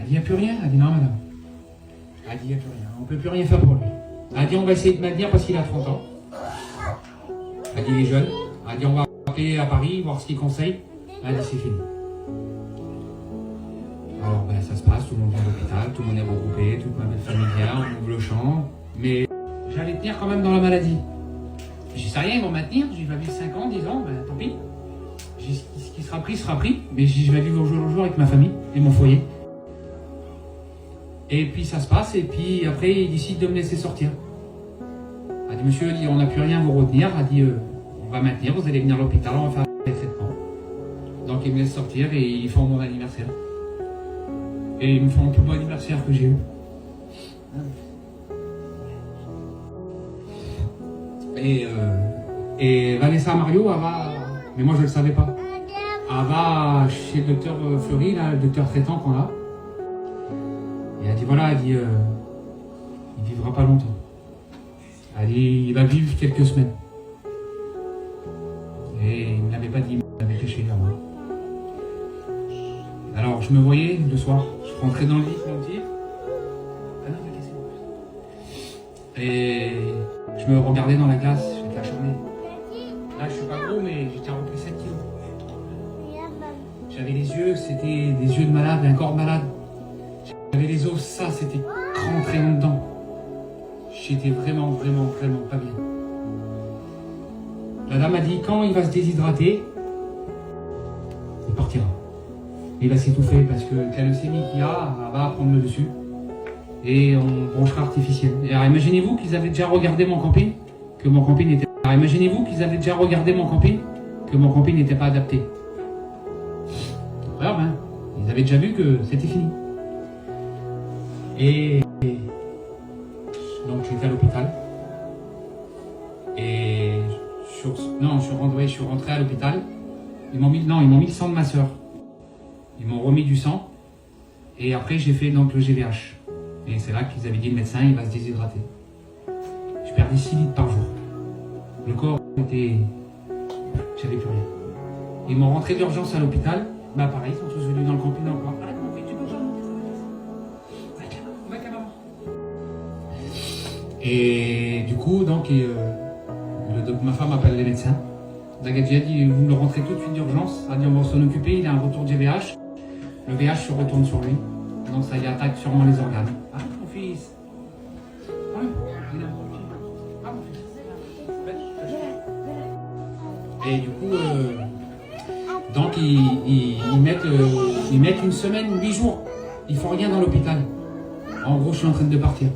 Elle dit, il n'y a plus rien. Elle dit, non, madame. Elle dit, il n'y a plus rien. On ne peut plus rien faire pour lui. Elle dit, on va essayer de maintenir parce qu'il a 30 ans. Elle dit, il est jeune. Elle dit, on va appeler à Paris, voir ce qu'il conseille. Elle dit, c'est fini. Alors, ben, ça se passe, tout le monde va à l'hôpital, tout le monde est regroupé, toute ma belle famille vient, on ouvre le champ. Mais j'allais tenir quand même dans la maladie. Je sais rien, ils vont maintenir. Je vais vivre 5 ans, 10 ans, ben tant pis. Ce qui sera pris, sera pris. Mais je vais vivre au jour le jour avec ma famille et mon foyer. Et puis ça se passe, et puis après, il décide de me laisser sortir. Elle dit, monsieur, dit, on n'a plus rien à vous retenir. Elle dit, on va maintenir, vous allez venir à l'hôpital, on va faire des traitements. Donc ils me laissent sortir et ils font mon anniversaire. Et ils me font le plus beau anniversaire que j'ai eu. Et Vanessa Mario, elle va, mais moi je ne le savais pas, elle va chez le docteur Fleury, là, le docteur traitant qu'on a. Et elle dit, voilà, elle dit, il vivra pas longtemps. Elle dit, il va vivre quelques semaines. Et il ne me l'avait pas dit, il m'avait caché à moi. Alors je me voyais le soir, je rentrais dans le lit, mon petit. Ah non, et je me regardais dans la glace, j'étais acharné. Là je suis pas gros, mais j'étais repris 7 kilos. J'avais les yeux, c'était des yeux de malade, un corps malade. J'avais les os, ça c'était rentré en dedans. J'étais vraiment pas bien. La dame a dit, quand il va se déshydrater, il partira. Il va s'étouffer parce que la leucémie qu'il a, elle va prendre le dessus. Et on branchera artificiel. Et alors imaginez-vous qu'ils avaient déjà regardé mon camping, que mon camping n'était pas. Alors imaginez-vous qu'ils avaient déjà regardé mon camping, que mon camping n'était pas adapté. Alors, hein, ils avaient déjà vu que c'était fini. Et donc j'étais à l'hôpital. Et je suis rentré à l'hôpital. Ils m'ont mis le sang de ma soeur. Ils m'ont remis du sang. Et après j'ai fait donc le GVH. Et c'est là qu'ils avaient dit, le médecin, il va se déshydrater. Je perdais 6 litres par jour. Le corps était... J'avais plus rien. Ils m'ont rentré d'urgence à l'hôpital. Bah pareil, ils sont tous venus dans le camping encore. Arrête, mon fils, tu peux jamais. Va qu'à maman. Et du coup, donc, ma femme appelle les médecins. Dagadji a dit, vous le rentrez tout de suite d'urgence. Elle a dit, on va s'en occuper, il a un retour de GVH. Le VH se retourne sur lui. Donc ça y attaque sûrement les organes. Ah mon fils. Ah il a mon fils. Ah mon fils. Et du coup, donc ils mettent une semaine, 8 jours. Ils font rien dans l'hôpital. En gros, je suis en train de partir.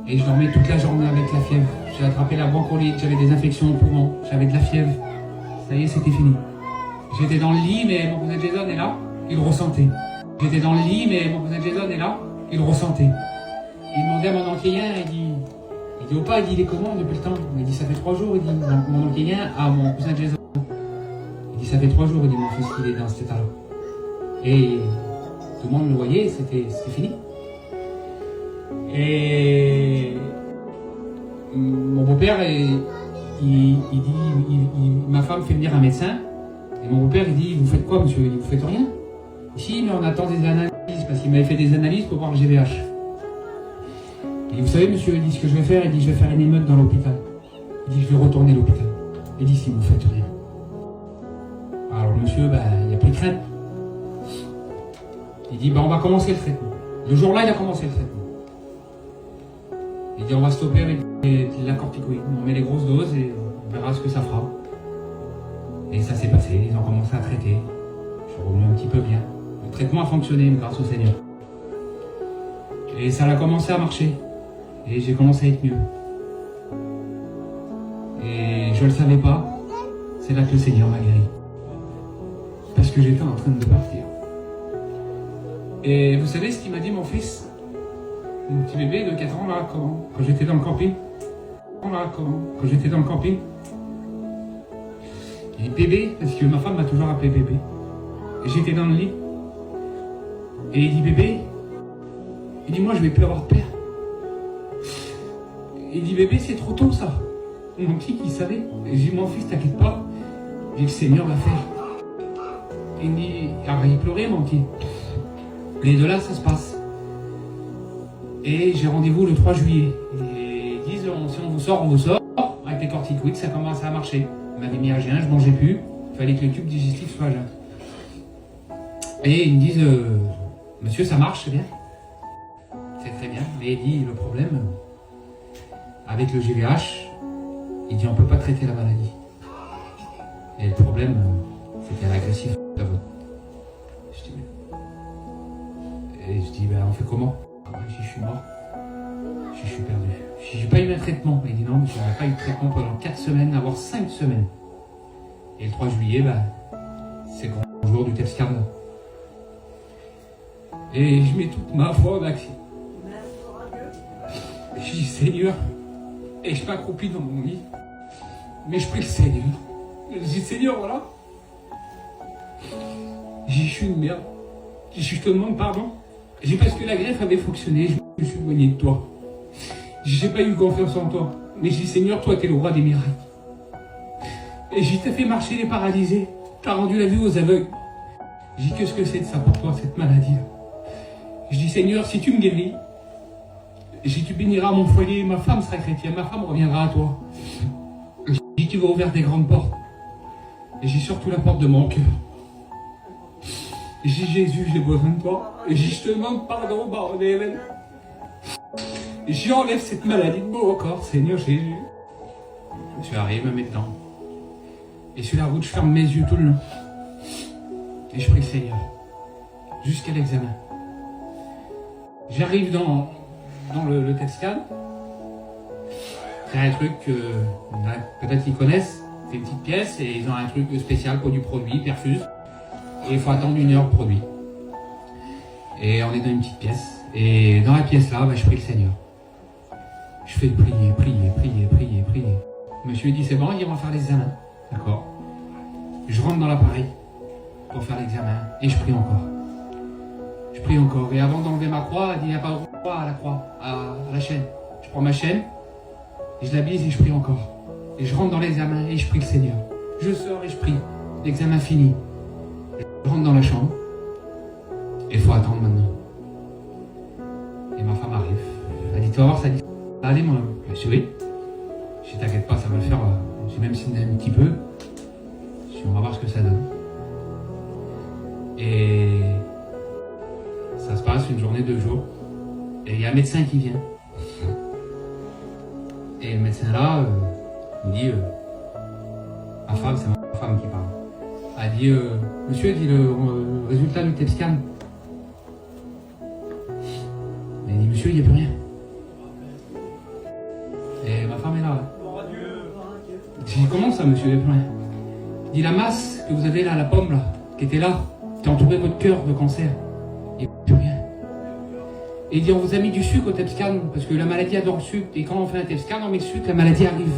Et je dormais toute la journée avec la fièvre. J'ai attrapé la bronchiolite, j'avais des infections au poumon, j'avais de la fièvre. Ça y est, c'était fini. J'étais dans le lit, mais mon cousin Jason est là, il le ressentait. J'étais dans le lit, mais mon cousin Jason est là, il le ressentait. Il demandait à mon oncle Yen, il dit opa, il est comment depuis le temps? Il dit ça fait 3 jours, il dit mon oncle Yen à mon cousin Jason. Il dit ça fait 3 jours, il dit mon fils qu'il est dans cet état-là. Et tout le monde le voyait, c'était fini. Et mon beau-père, ma femme fait venir un médecin. Et mon beau-père, il dit, vous faites quoi, monsieur? Il dit, vous faites rien? Si, mais on attend des analyses, parce qu'il m'avait fait des analyses pour voir le GVH. Il dit, vous savez, monsieur, il dit, ce que je vais faire, il dit, je vais faire une émeute dans l'hôpital. Il dit, je vais retourner à l'hôpital. Il dit, si vous faites rien. Alors, monsieur, il n'y a plus de crainte. Il dit, on va commencer le traitement. Le jour-là, il a commencé le traitement. Il dit, on va stopper avec la corticoïde. On met les grosses doses et on verra ce que ça fera. Et ça s'est passé, ils ont commencé à traiter. Je suis revenu un petit peu bien. Le traitement a fonctionné grâce au Seigneur. Et ça a commencé à marcher. Et j'ai commencé à être mieux. Et je ne le savais pas. C'est là que le Seigneur m'a guéri. Parce que j'étais en train de partir. Et vous savez ce qu'il m'a dit mon fils? Mon petit bébé de 4 ans là, quand j'étais dans le camping. Quand j'étais dans le camping. Il dit bébé, parce que ma femme m'a toujours appelé bébé. Et j'étais dans le lit. Et il dit bébé. Il dit moi je vais plus avoir de père. Il dit bébé c'est trop tôt ça. Mon petit qui savait. Et j'ai dit mon fils t'inquiète pas. Et le Seigneur va faire. Il dit, alors il pleurait mon petit. Et de là, ça se passe. Et j'ai rendez-vous le 3 juillet. Et ils disent, si on vous sort, on vous sort. Avec les corticoïdes, ça commence à marcher. On m'avait mis à jeun, je mangeais plus. Il fallait que le tube digestif soit à jeun. Et ils me disent, monsieur, ça marche, c'est bien. C'est très bien. Mais il dit, le problème, avec le GVH, il dit, on ne peut pas traiter la maladie. Et le problème, c'était l'agressif, la vôtre. Et je dis, ben, on fait comment? Je suis mort. Je suis perdu. J'ai pas eu un traitement. Il dit non, monsieur, on n'a pas eu de traitement pendant 4 semaines, voire 5 semaines. Et le 3 juillet, ben, c'est le grand jour du TEPS Scan. Et je mets toute ma foi en action. Je dis Seigneur, et je m'accroupis dans mon lit. Mais je prie le Seigneur. Je dis Seigneur, voilà. Je suis une merde. Je te demande pardon. J'ai parce que la greffe avait fonctionné, je me suis éloigné de toi. J'ai pas eu confiance en toi. Mais j'ai dit, Seigneur, toi, t'es le roi des miracles. Et j'ai fait marcher les paralysés. T'as rendu la vue aux aveugles. J'ai dit, qu'est-ce que c'est de ça pour toi, cette maladie-là? Je dis, Seigneur, si tu me guéris, j'ai dit, tu béniras mon foyer, ma femme sera chrétienne, ma femme reviendra à toi. J'ai dit, tu vas ouvrir des grandes portes. Et j'ai surtout la porte de mon cœur. J'ai dit, Jésus, j'ai besoin de toi. Et je te demande pardon, baron Hélène. J'enlève cette maladie de mon corps, Seigneur Jésus. Je suis arrivé, me mettre dedans. Et sur la route, je ferme mes yeux tout le long. Et je prie le Seigneur. Jusqu'à l'examen. J'arrive dans le TEPS Scan. C'est un truc que peut-être qu'ils connaissent. C'est une petite pièce et ils ont un truc spécial pour du produit, perfuse. Et il faut attendre 1 heure le produit. Et on est dans une petite pièce. Et dans la pièce là, je prie le Seigneur. Je fais prier. Monsieur dit c'est bon, ils vont faire l'examen. D'accord. Je rentre dans l'appareil pour faire l'examen. Et je prie encore. Je prie encore. Et avant d'enlever ma croix, il dit il n'y a pas de croix à la croix, à la chaîne. Je prends ma chaîne, et je la bise et je prie encore. Et je rentre dans l'examen et je prie le Seigneur. Je sors et je prie. L'examen fini. Je rentre dans la chambre. Et il faut attendre maintenant. Et ma femme arrive. Elle dit, tu vas voir, ça dit, allez, moi. Je dis, oui. Je dis, t'inquiète pas, ça va le faire. J'ai même signé un petit peu. Je dis, on va voir ce que ça donne. Et ça se passe une journée, 2 jours. Et il y a un médecin qui vient. Et le médecin là, il me dit, ma femme, c'est ma femme qui parle. Elle dit, monsieur, dit le résultat du TEPS Scan. Elle dit, monsieur, il n'y a plus rien. Et ma femme est là. Je dis, comment ça, monsieur, il n'y a plus rien? Il dit, la masse que vous avez là, la pomme là, qui était là, qui a entouré votre cœur de cancer, il n'y a plus rien. Et il dit, on vous a mis du sucre au TEPS Scan, parce que la maladie adore le sucre, et quand on fait un TEPS Scan, on met le sucre, la maladie arrive.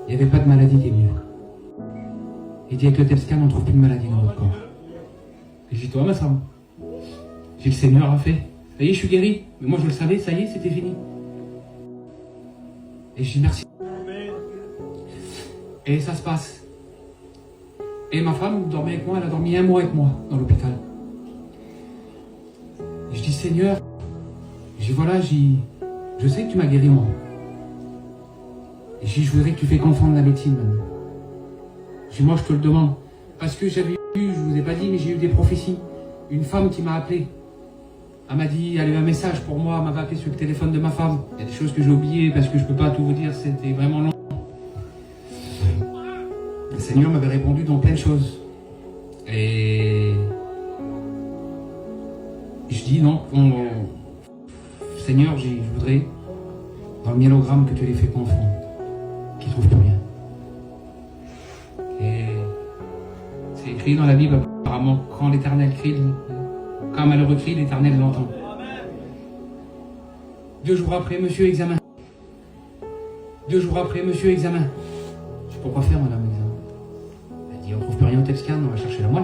Il n'y avait pas de maladie qui est venue. Il dit, avec le TEPS Scan, on ne trouve plus de maladie dans votre corps. Et j'ai dit, toi, ma femme, j'ai le Seigneur a fait. Ça y est, je suis guéri. Mais moi, je le savais, ça y est, c'était fini. Et je dis, merci. Et ça se passe. Et ma femme dormait avec moi, elle a dormi 1 mois avec moi dans l'hôpital. Je dis, Seigneur, je dis, voilà, je sais que tu m'as guéri, moi. Et je dis, je voudrais que tu fais confondre la médecine, maintenant. Je dis, moi, je te le demande. Parce que j'avais eu, je vous ai pas dit, mais j'ai eu des prophéties. Une femme qui m'a appelé. Elle m'a dit, elle avait un message pour moi, elle m'avait appelé sur le téléphone de ma femme. Il y a des choses que j'ai oubliées parce que je peux pas tout vous dire, c'était vraiment long. Le Seigneur m'avait répondu dans plein de choses. Et je dis non, Seigneur, je voudrais, dans le myélogramme, que tu les fais confondre, qu'ils ne trouvent plus rien. Et c'est écrit dans la Bible, apparemment, quand l'Éternel crie, quand un malheureux crie, l'Éternel l'entend. 2 jours après, monsieur, examen. 2 jours après, monsieur, examen. Je dis, pourquoi faire, madame, examen? Elle dit, on ne trouve plus rien au TEPS Scan, on va chercher la moelle.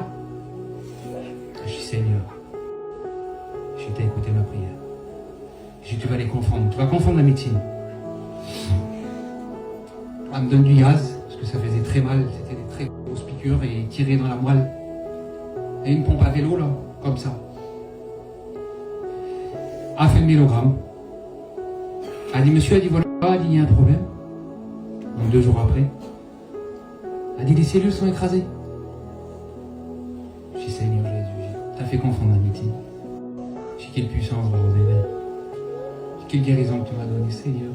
Je dis, Seigneur, je t'ai écouté ma prière. Je dis, tu vas les confondre, tu vas confondre la médecine. Elle me donne du gaz, parce que ça faisait très mal, c'était des très grosses piqûres et tirées dans la moelle. Et une pompe à vélo, là, comme ça. a fait le mélogramme. A dit, monsieur, a dit, voilà, a dit, il y a un problème. Donc 2 jours après, a dit, les cellules sont écrasées. J'ai dit, Seigneur Jésus, t'as fait confondre la médecine. J'ai dit, quelle puissance va vous aider. Quelle guérison que tu m'as donnée, Seigneur.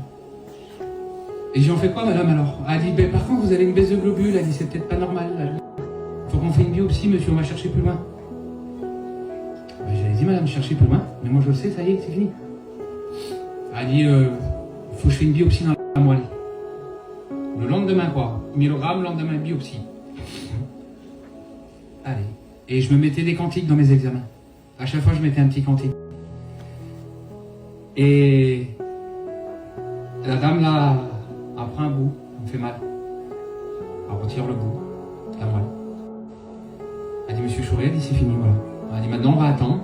Et j'en fais quoi, madame, alors? Elle a dit, ben, par contre, vous avez une baisse de globules. Elle a dit, c'est peut-être pas normal. Il faut qu'on fasse une biopsie, monsieur, on va chercher plus loin. Ben, j'avais dit, madame, cherchez plus loin. Mais moi, je le sais, ça y est, c'est fini. Elle a dit, il faut que je fasse une biopsie dans la moelle. Le lendemain, quoi. Mélogramme, lendemain, biopsie. Allez. Et je me mettais des cantiques dans mes examens. À chaque fois, je mettais un petit cantique. Et la dame, là, après un bout, elle me fait mal. Elle retire le bout, la moelle. Elle dit, monsieur Chouret, elle dit, c'est fini, voilà. Elle dit, maintenant, on va attendre.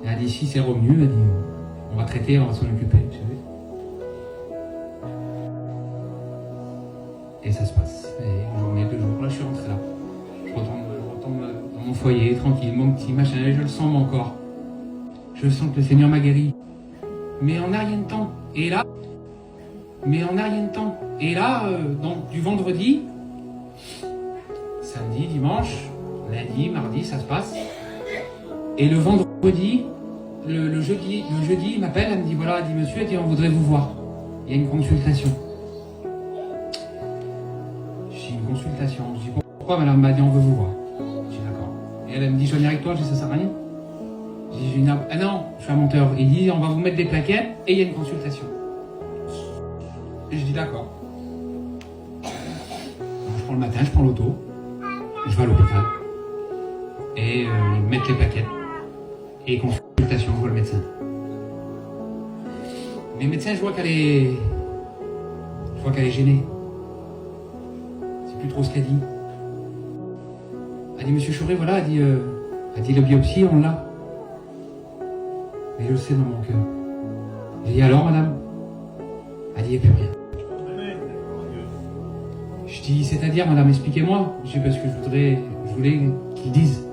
Et elle dit, si c'est revenu, elle dit, on va traiter, on va s'en occuper, vous savez. Et ça se passe. Et on est 2 jours. Là, je suis rentré là. Je retourne dans mon foyer, tranquille, mon petit machin, et je le sens, mon corps. Je sens que le Seigneur m'a guéri. Mais en a rien de temps. Et là, donc du vendredi, samedi, dimanche, lundi, mardi, ça se passe. Et le vendredi, le jeudi, il m'appelle, elle me dit, voilà, elle dit, monsieur, elle dit, on voudrait vous voir. Il y a une consultation. J'ai une consultation. Je dis, pourquoi, madame m'a dit, on veut vous voir. Je dis, d'accord. Et elle me dit, je viens avec toi, je dis, ça sert à rien. Je dis, ah non, je suis un monteur. Il dit, on va vous mettre des plaquettes et il y a une consultation. Et je dis, d'accord. Je prends le matin, je prends l'auto, je vais à l'hôpital. Et ils mettent les plaquettes. Et consultation, je vois le médecin. Mais le médecin, je vois qu'elle est gênée. C'est plus trop ce qu'elle dit. Elle dit, monsieur Chouret, voilà, elle dit, la biopsie, on l'a. Mais je le sais dans mon cœur. J'ai dit, alors, madame? Elle dit, il n'y a plus rien. Je dis, c'est-à-dire, madame, expliquez-moi. Je dis, parce que je voulais qu'ils disent.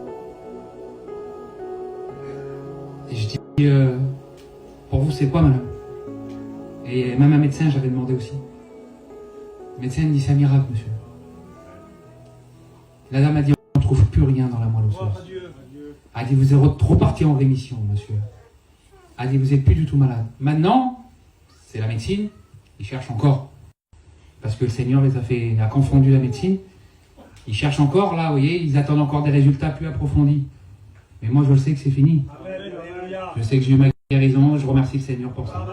Et je dis, pour vous, c'est quoi, madame? Et même un médecin, j'avais demandé aussi. Le médecin me dit, c'est un miracle, monsieur. La dame a dit, on ne trouve plus rien dans la moelle osseuse. Elle a dit, vous êtes reparti en rémission, monsieur. Elle a dit, vous n'êtes plus du tout malade. Maintenant, c'est la médecine, ils cherchent encore. Parce que le Seigneur a confondu la médecine. Ils cherchent encore, là, vous voyez, ils attendent encore des résultats plus approfondis. Mais moi, je le sais que c'est fini. Je sais que j'ai eu ma guérison, je remercie le Seigneur pour ça.